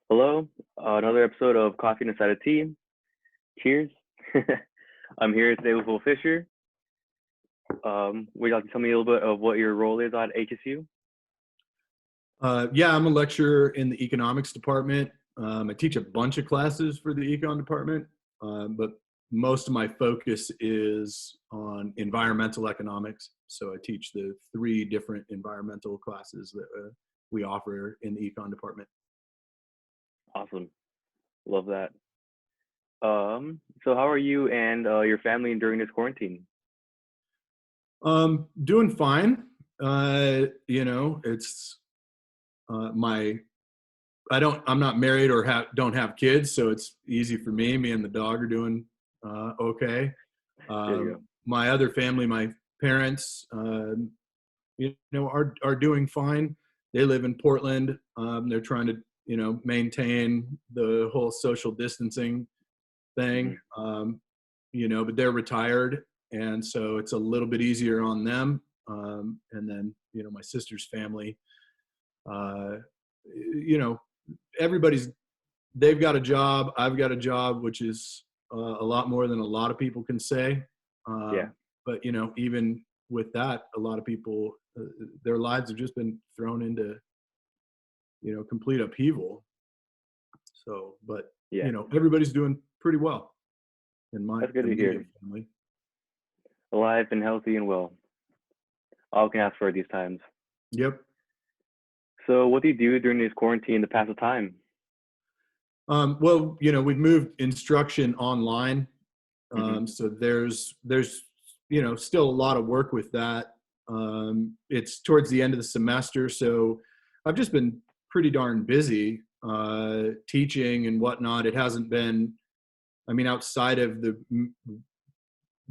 Hello, another episode of Coffee Inside a Tea. Cheers. I'm here today with Will Fisher. Would you like to tell me a little bit of what your role is at HSU? Yeah, I'm a lecturer in the economics department. I teach a bunch of classes for the econ department, but most of my focus is on environmental economics. So I teach the three different environmental classes that we offer in the econ department. Awesome. Love that. So how are you and your family during this quarantine? Doing fine. It's my I'm not married or don't have kids, so it's easy for me. Me and the dog are doing okay. There you My other family, my parents, are doing fine. They live in Portland. They're trying to, maintain the whole social distancing go. thing. But they're retired, and so it's a little bit easier on them. And then, my sister's family, uh, you know, everybody's they've got a job. I've got a job, which is a lot more than a lot of people can say. Yeah, But even with that, a lot of people, their lives have just been thrown into complete upheaval. So, but yeah. everybody's doing pretty well in my That's good to immediate hear. family. Alive and healthy and well. All we can ask for at these times. Yep. So what do you do during this quarantine to pass the time? Well, we've moved instruction online. Hmm. So there's still a lot of work with that. It's towards the end of the semester, so I've just been pretty darn busy teaching and whatnot. It hasn't been, I mean, outside of the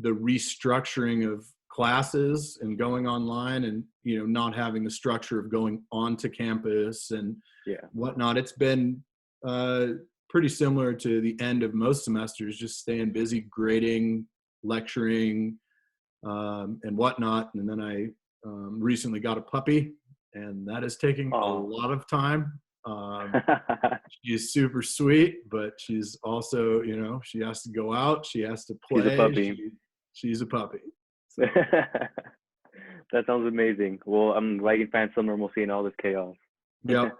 restructuring of classes and going online, and not having the structure of going onto campus and Yeah. whatnot. It's been uh, pretty similar to the end of most semesters, just staying busy, grading, lecturing, and whatnot. And then I recently got a puppy, and that is taking a Oh. lot of time. She's super sweet, but she's also, she has to go out, she has to She's a play. puppy. She's a puppy. So, That sounds amazing. Well, I'm glad you find some normalcy in all this chaos. yep.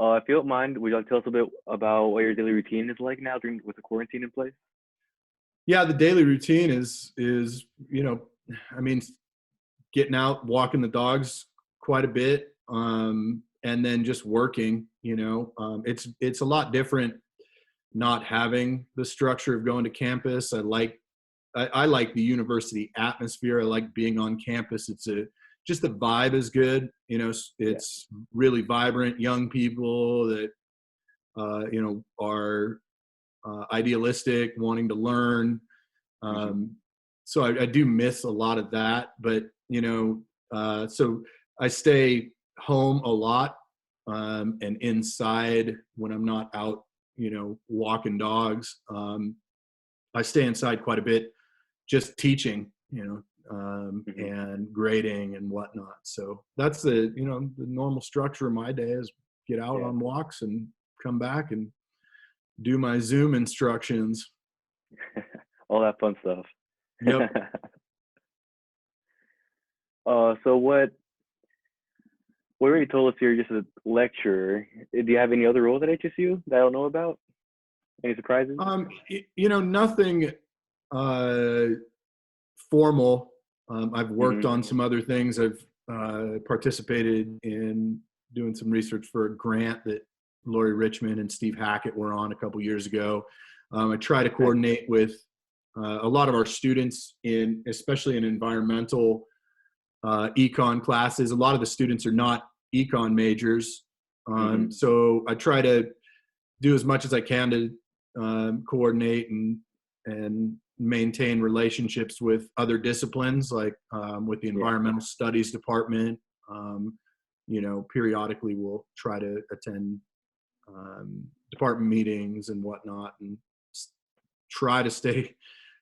If you don't mind, would you like to tell us a bit about what your daily routine is like now during with the quarantine in place? Yeah, the daily routine is, I mean, getting out, walking the dogs quite a bit, and then just working. It's a lot different not having the structure of going to campus. I like the university atmosphere. I like being on campus. Just the vibe is good. Yeah. It's really vibrant, young people that are idealistic, wanting to learn. Hmm. So I do miss a lot of that, but so I stay home a lot, and inside when I'm not out, walking dogs. I stay inside quite a bit, just teaching, Hmm. and grading and whatnot. So that's the normal structure of my day is get out Yeah. on walks and come back and do my Zoom instructions. All that fun stuff. Yep. So what already told us you're just a lecturer. Do you have any other roles at HSU that I don't know about? Any surprises? Nothing uh, formal. I've worked Hmm. on some other things. I've participated in doing some research for a grant that Lori Richmond and Steve Hackett were on a couple years ago. I try to Nice. coordinate with a lot of our students especially in environmental econ classes. A lot of the students are not econ majors. Hmm. So I try to do as much as I can to coordinate and maintain relationships with other disciplines, like with the Yeah. environmental studies department. Periodically we'll try to attend department meetings and whatnot, and try to stay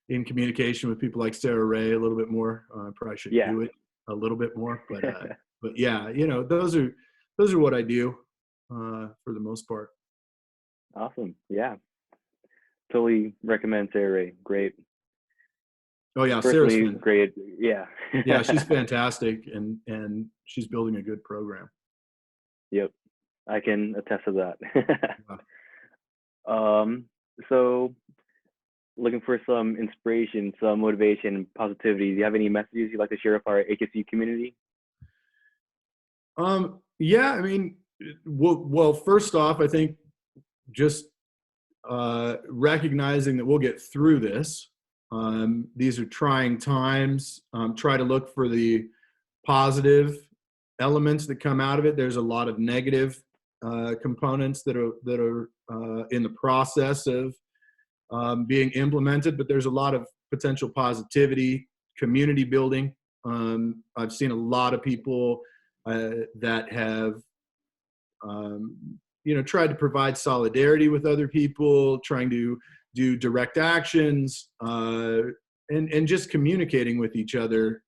in communication with people like Sarah Ray a little bit more. I probably should Yeah. do it a little bit more, but yeah, those are what I do. for the most part. Awesome. Yeah. Totally recommend Sarah Ray. Great. Oh yeah, Sarah's Personally, fantastic. great. Yeah. Yeah, she's fantastic, and she's building a good program. Yep. I can attest to that. Yeah. um, so looking for some inspiration, some motivation, positivity. Do you have any messages you'd like to share with our HSU community? Yeah, I mean, well, first off, I think just recognizing that we'll get through this. These are trying times. Try to look for the positive elements that come out of it. There's a lot of negative components that are in the process of being implemented, but there's a lot of potential positivity, community building. I've seen a lot of people that have tried to provide solidarity with other people, trying to do direct actions, and just communicating with each other.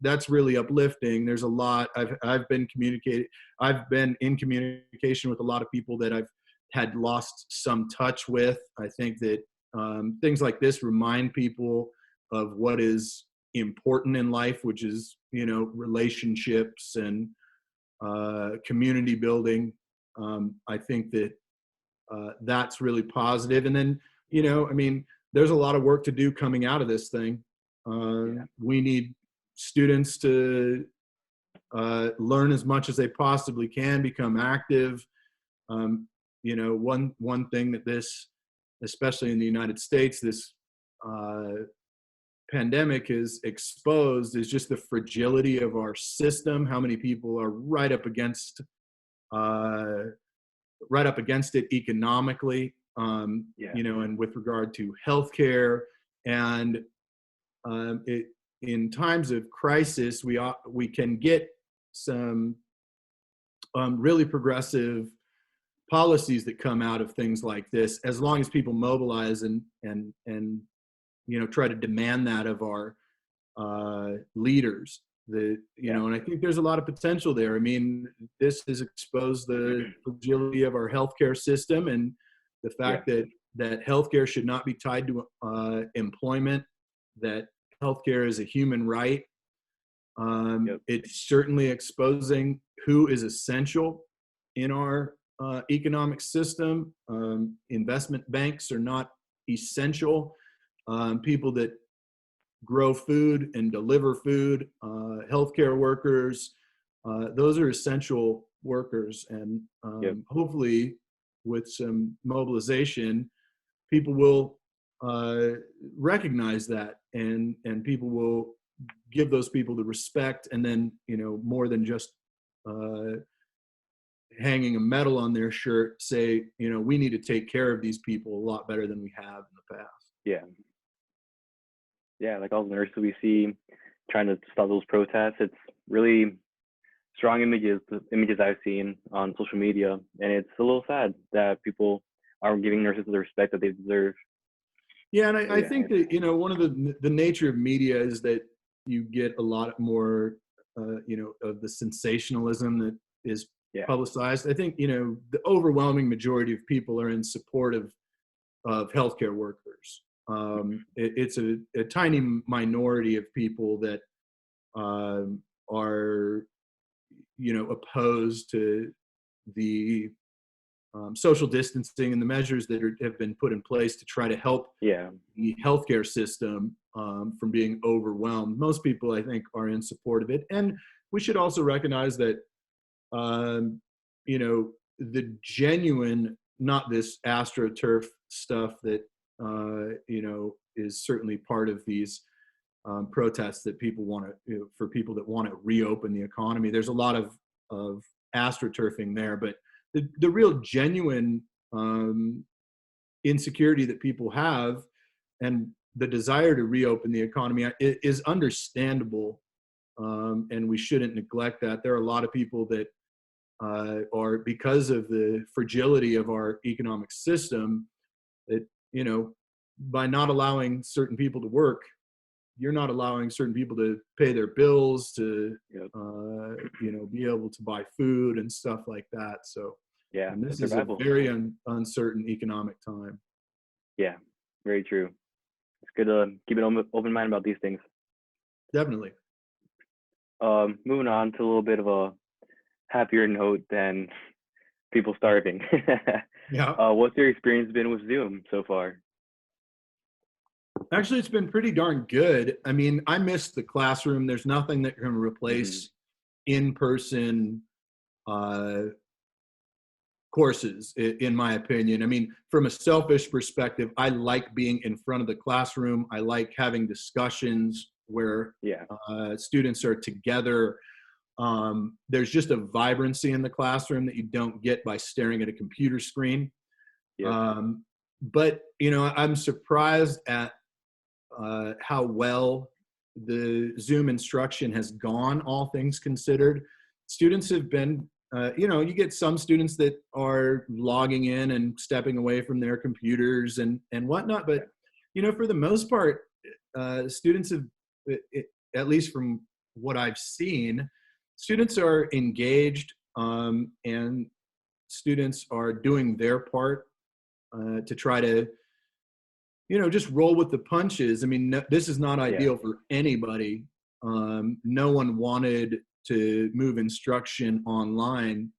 That's really uplifting. There's a lot. I've been in communication with a lot of people that I've had lost some touch with. I think that things like this remind people of what is important in life, which is relationships and community building. I think that that's really positive. And then, I mean, there's a lot of work to do coming out of this thing. We need students to learn as much as they possibly can, become active. One thing that this, especially in the United States, this pandemic is exposed is just the fragility of our system. How many people are right up against it economically, and with regard to healthcare. And in times of crisis, we can get some really progressive policies that come out of things like this, as long as people mobilize and try to demand that of our leaders. And I think there's a lot of potential there. I mean, this has exposed the fragility of our healthcare system, and the fact that healthcare should not be tied to employment, that healthcare is a human right. It's certainly exposing who is essential in our economic system. Investment banks are not essential. People that grow food and deliver food, healthcare workers, those are essential workers. And hopefully with some mobilization, people will recognize that, and people will give those people the respect, and then, more than just hanging a medal on their shirt, say, we need to take care of these people a lot better than we have in the past. Yeah, like all the nurses we see trying to stop those protests. It's really strong images I've seen on social media, and it's a little sad that people aren't giving nurses the respect that they deserve. Yeah, and I think that one of the nature of media is that you get a lot more of the sensationalism that is publicized. I think the overwhelming majority of people are in support of healthcare workers. It's a tiny minority of people that are opposed to the social distancing and the measures that have been put in place to try to help the healthcare system from being overwhelmed. Most people, I think, are in support of it. And we should also recognize that, the genuine, not this AstroTurf stuff that, is certainly part of these protests that people want to, for people that want to reopen the economy. There's a lot of AstroTurfing there, but the real genuine insecurity that people have, and the desire to reopen the economy, is understandable, and we shouldn't neglect that. There are a lot of people that are, because of the fragility of our economic system, that by not allowing certain people to work, you're not allowing certain people to pay their bills, to be able to buy food and stuff like that. So Yeah, And this it's is a survival. very uncertain economic time. Yeah, very true. It's good to keep an open mind about these things. Definitely. Moving on to a little bit of a happier note than people starving. Yeah. What's your experience been with Zoom so far? Actually, it's been pretty darn good. I mean, I miss the classroom. There's nothing that can Hmm. replace in-person uh, courses, in my opinion. I mean, from a selfish perspective, I like being in front of the classroom. I like having discussions where Yeah. students are together. There's just a vibrancy in the classroom that you don't get by staring at a computer screen. Yep. Um, but I'm surprised at how well the Zoom instruction has gone, all things considered. Students have been, you get some students that are logging in and stepping away from their computers and whatnot, but, Yeah. for the most part, students have, at least from what I've seen, students are engaged, and students are doing their part to try to just roll with the punches. I mean, no, this is not Yeah. ideal for anybody. No one wanted to move instruction online,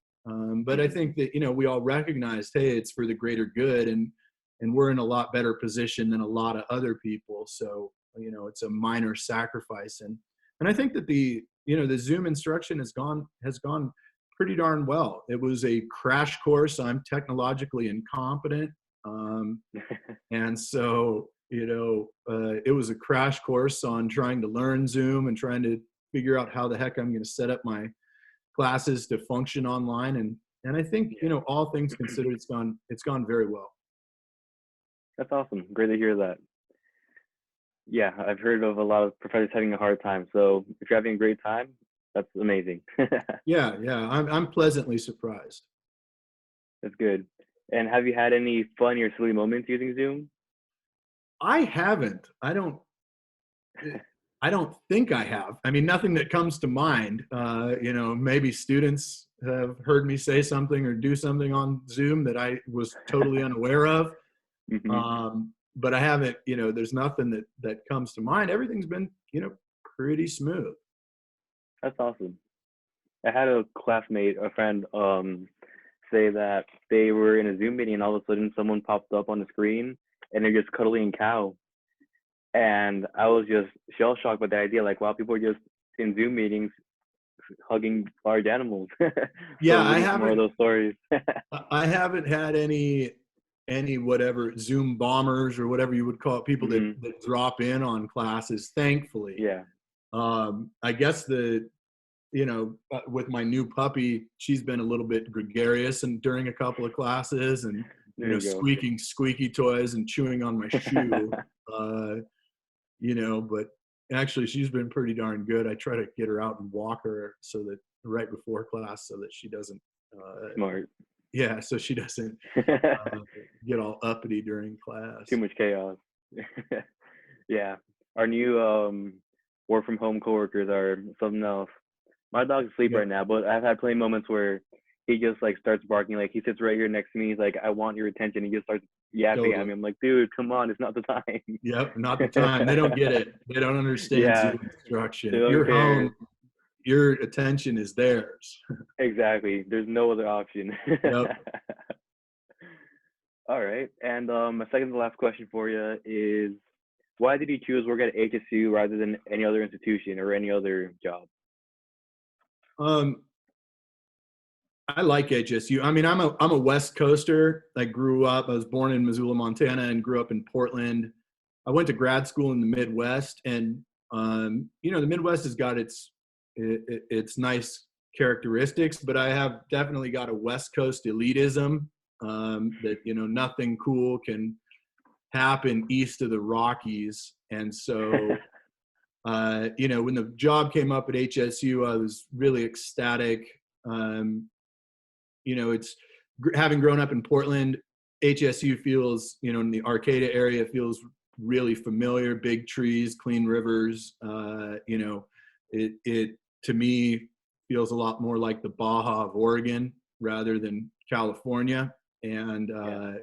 but I Hmm. think that we all recognized, hey, it's for the greater good, and we're in a lot better position than a lot of other people. So it's a minor sacrifice, and I think that the Zoom instruction has gone pretty darn well. It was a crash course. I'm technologically incompetent. And so, it was a crash course on trying to learn Zoom and trying to figure out how the heck I'm going to set up my classes to function online. And I think, Yeah. all things considered, it's gone very well. That's awesome. Great to hear that. Yeah, I've heard of a lot of professors having a hard time. So if you're having a great time, that's amazing. Yeah, yeah, I'm pleasantly surprised. That's good. And have you had any funny or silly moments using Zoom? I haven't. I don't think I have. I mean, nothing that comes to mind. Maybe students have heard me say something or do something on Zoom that I was totally unaware of. Hmm. But I haven't. There's nothing that comes to mind. Everything's been, pretty smooth. That's awesome. I had a classmate, a friend, say that they were in a Zoom meeting and all of a sudden someone popped up on the screen and they're just cuddling a cow. And I was just shell shocked by the idea, like, wow, people are just in Zoom meetings hugging large animals. So I Yeah, was I looking for more of haven't. those stories. I haven't had any whatever Zoom bombers or whatever you would call it, people that Hmm. that drop in on classes. Thankfully, Yeah. I guess with my new puppy, she's been a little bit gregarious and during a couple of classes, and There you squeaking squeaky toys and chewing on my shoe. go. Uh, but actually she's been pretty darn good. I try to get her out and walk her so that right before class, so that she doesn't, uh, Smart. yeah, so she doesn't uh, get all uppity during Too class. much chaos. Yeah. Our new work from home coworkers are something else. My dog's asleep Yep, right now, but I've had plenty of moments where he just like starts barking. Like he sits right here next to me. He's like, "I want your attention." He just starts yapping at totally. me. I'm like, "Dude, come on, it's not the time." Yep, not the time. They don't get it. They don't understand Yeah, Zoom they instruction. don't You're home. care. Your attention is theirs. Exactly. There's no other option. Yep. All right. And my second to last question for you is, why did you choose work at HSU rather than any other institution or any other job? Um, I like HSU. I mean, I'm a West Coaster. I was born in Missoula, Montana, and grew up in Portland. I went to grad school in the Midwest, and the Midwest has got its nice characteristics, but I have definitely got a West Coast elitism, that nothing cool can happen east of the Rockies, and so when the job came up at HSU, I was really ecstatic. Um, it's having grown up in Portland, HSU feels, in the Arcata area, feels really familiar. Big trees, clean rivers. It to me feels a lot more like the Baja of Oregon. rather than California. And Yeah.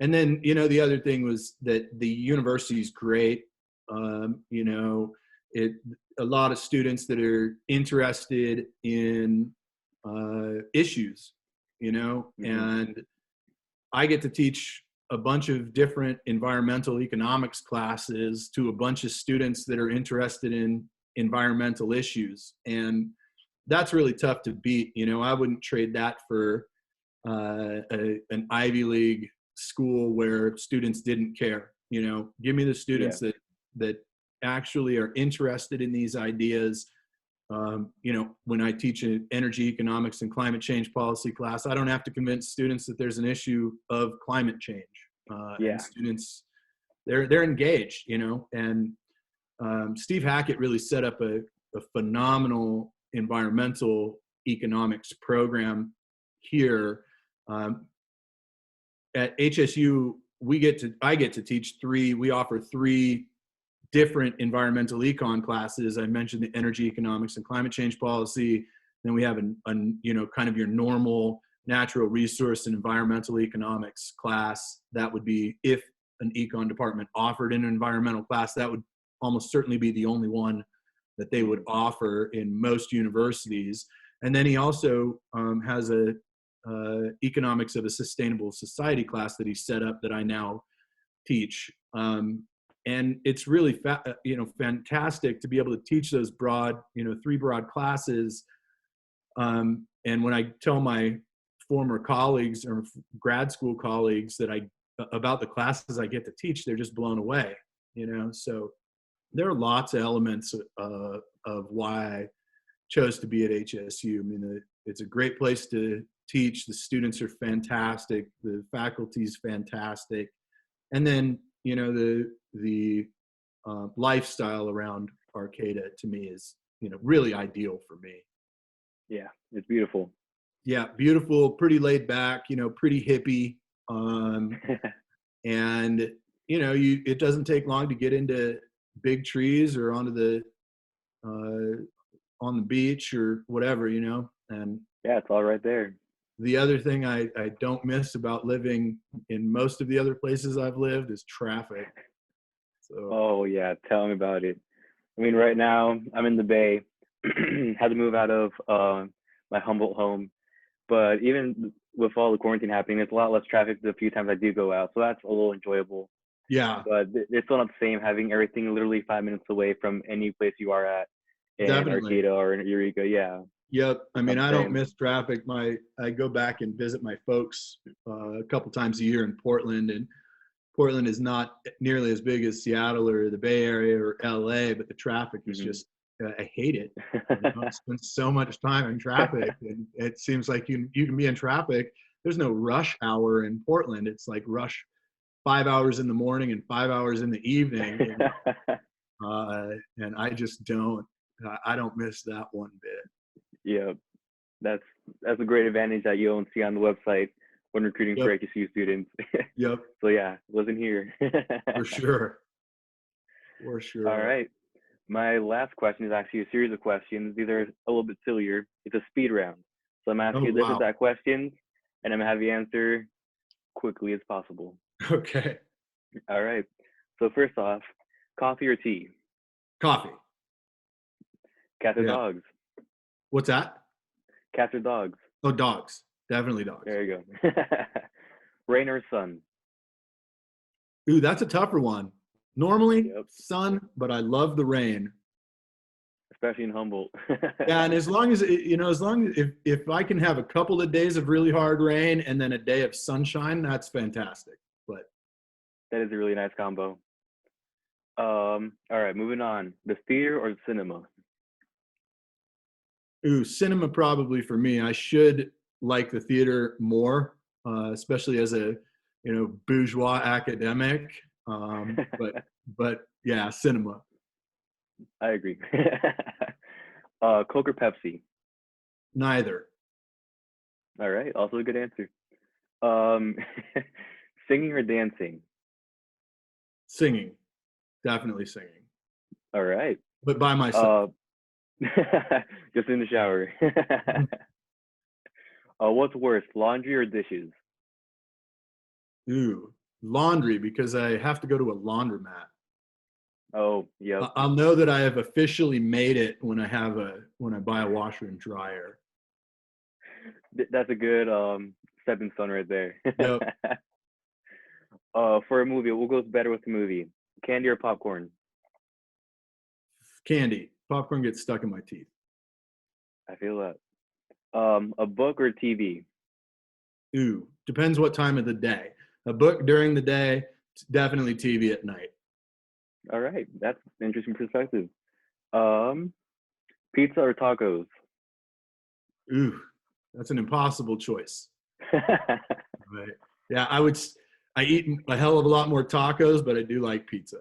and then, you know, the other thing was that the university is great. You know, it a lot of students that are interested in issues, you know, Hmm. and I get to teach a bunch of different environmental economics classes to a bunch of students that are interested in environmental issues. And that's really tough to beat. You know, I wouldn't trade that for an Ivy League school where students didn't care. You know, give me the Yeah. students that actually are interested in these ideas. You know, when I teach an energy economics and climate change policy class, I don't have to convince students that there's an issue of climate change, and Yeah. students they're engaged. You know, and Steve Hackett really set up a phenomenal environmental economics program here. Um, at HSU, I get to teach three. We offer three different environmental econ classes. I mentioned the energy economics and climate change policy. Then we have you know, kind of your normal natural resource and environmental economics class. That would be, if an econ department offered an environmental class, that would almost certainly be the only one that they would Hmm. offer in most universities. And then he also has a economics of a sustainable society class that he set up that I now teach. And it's really you know, fantastic to be able to teach those broad, you know, three broad classes. And when I tell my former colleagues or grad school colleagues that I about the classes I get to teach, they're just blown away. You know, so there are lots of elements of why I chose to be at HSU. I mean, it's a great place to teach. The students are fantastic. The faculty's fantastic. And then, you know, the lifestyle around Arcata to me is, you know, really ideal for me. Yeah. It's beautiful. Yeah, beautiful, pretty laid back, you know, pretty hippie. Um, and you know, it doesn't take long to get into big trees or onto the on the beach or whatever, you know. And Yeah, it's all right there. the other thing I don't miss about living in most of the other places I've lived is traffic. So Oh yeah, tell me about it. I mean, right now I'm in the Bay. Had to move out of my Humboldt home, but even with all the quarantine happening, there's a lot less traffic the few times I do go out, so that's a little enjoyable. yeah, But it's still not the same having everything literally 5 minutes away from any place you are at in definitely. Arcata or in Eureka. Yeah, Yep. I it's not mean, I the don't same. miss traffic. I go back and visit my folks a couple times a year in Portland, and Portland is not nearly as big as Seattle or the Bay Area or LA, but the traffic is Hmm. just I hate it. You know, I spend so much time in traffic, and it seems like you can be in traffic. There's no rush hour in Portland. It's like rush 5 hours in the morning and 5 hours in the evening, and I just don't. I don't miss that one bit. Yeah, that's that's a great advantage that you don't see on the website when recruiting Yep. for HSU students. Yep. So yeah, wasn't here. For sure. For All sure. right. My last question is actually a series of questions. These are a little bit sillier. It's a speed round. So I'm asking Oh, you this or wow. that questions, and I'm gonna have you answer quickly as possible. Okay. All right. So first off, coffee or tea? Coffee. Cats or Yeah. dogs? What's that? Cats or dogs? Oh, dogs. Definitely dogs. There you go. Rain or sun? Ooh, that's a tougher one. Normally, Yep. sun, but I love the rain. Especially in Humboldt. Yeah, and as long as you know, as long as if I can have a couple of days of really hard rain and then a day of sunshine, that's fantastic. But That is a really nice combo. All right, moving on. The theater or the cinema? ooh, cinema probably for me. I should like the theater more, especially as a bourgeois academic. But yeah, cinema. I agree. Coke or Pepsi? Neither. All right, also a good answer. Um, singing or dancing? Singing, definitely singing, All right. but by myself. Uh, just in the shower. What's worse, laundry or dishes? Ooh, laundry, because I have to go to a laundromat. Oh, yep. I'll know that I have officially made it when I buy a washer and dryer. That's a good stepping stone right there. Yep. For a movie, what goes better with the movie? Candy or popcorn? Candy. Popcorn gets stuck in my teeth. I feel that. A book or TV? Ooh, depends what time of the day. A book during the day, definitely TV at night. All right, that's an interesting perspective. Um, Pizza or tacos? Ooh, that's an impossible choice. Right. Yeah, I eat a hell of a lot more tacos, but I do like pizza.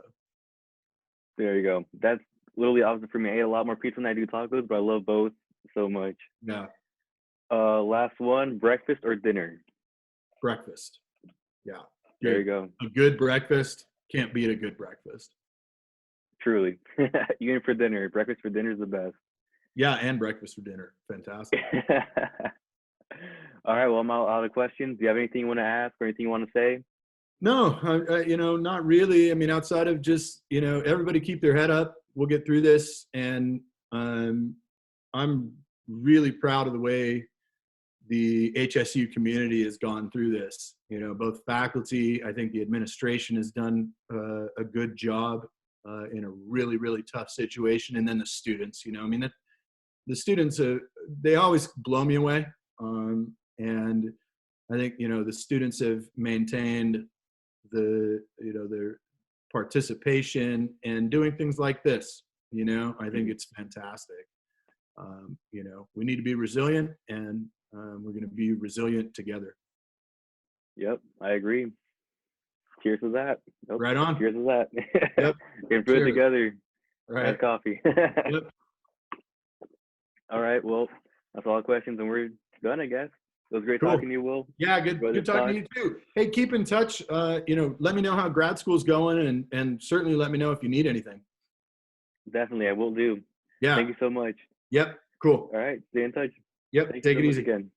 There you go. That's literally opposite for me. I eat a lot more pizza than I do tacos, but I love both so much. Yeah, Last one, breakfast or dinner? breakfast. Yeah, There you good. go. A good breakfast can't beat a good breakfast. Truly. Even for dinner, breakfast for dinner is the best. Yeah, and breakfast for dinner. Fantastic. All right, well, I'm out of questions. Do you have anything you want to ask or anything you want to say? No, not really. I mean, outside of just, everybody keep their head up. We'll get through this. And I'm really proud of the way the HSU community has gone through this. Both faculty, I think the administration has done a good job in a really, really tough situation. And then the students, I mean, the students, they always blow me away. And I think, the students have maintained their participation and doing things like this. I think it's fantastic. We need to be resilient, and we're going to be resilient together. Yep, I agree. Cheers to that. Nope. Right on. Cheers to that. Yep. Getting through it Cheers. together. Right. Nice coffee. Yep. All right, well, that's all the questions, and we're done, I guess. It was great Cool. talking to you, Will. Yeah, good talking to you too. Hey, keep in touch. Let me know how grad school's going, and certainly let me know if you need anything. Definitely, I will do. Yeah. Thank you so much. Yep. Cool. All right, stay in touch. Yep. Thank Take you so it much easy again.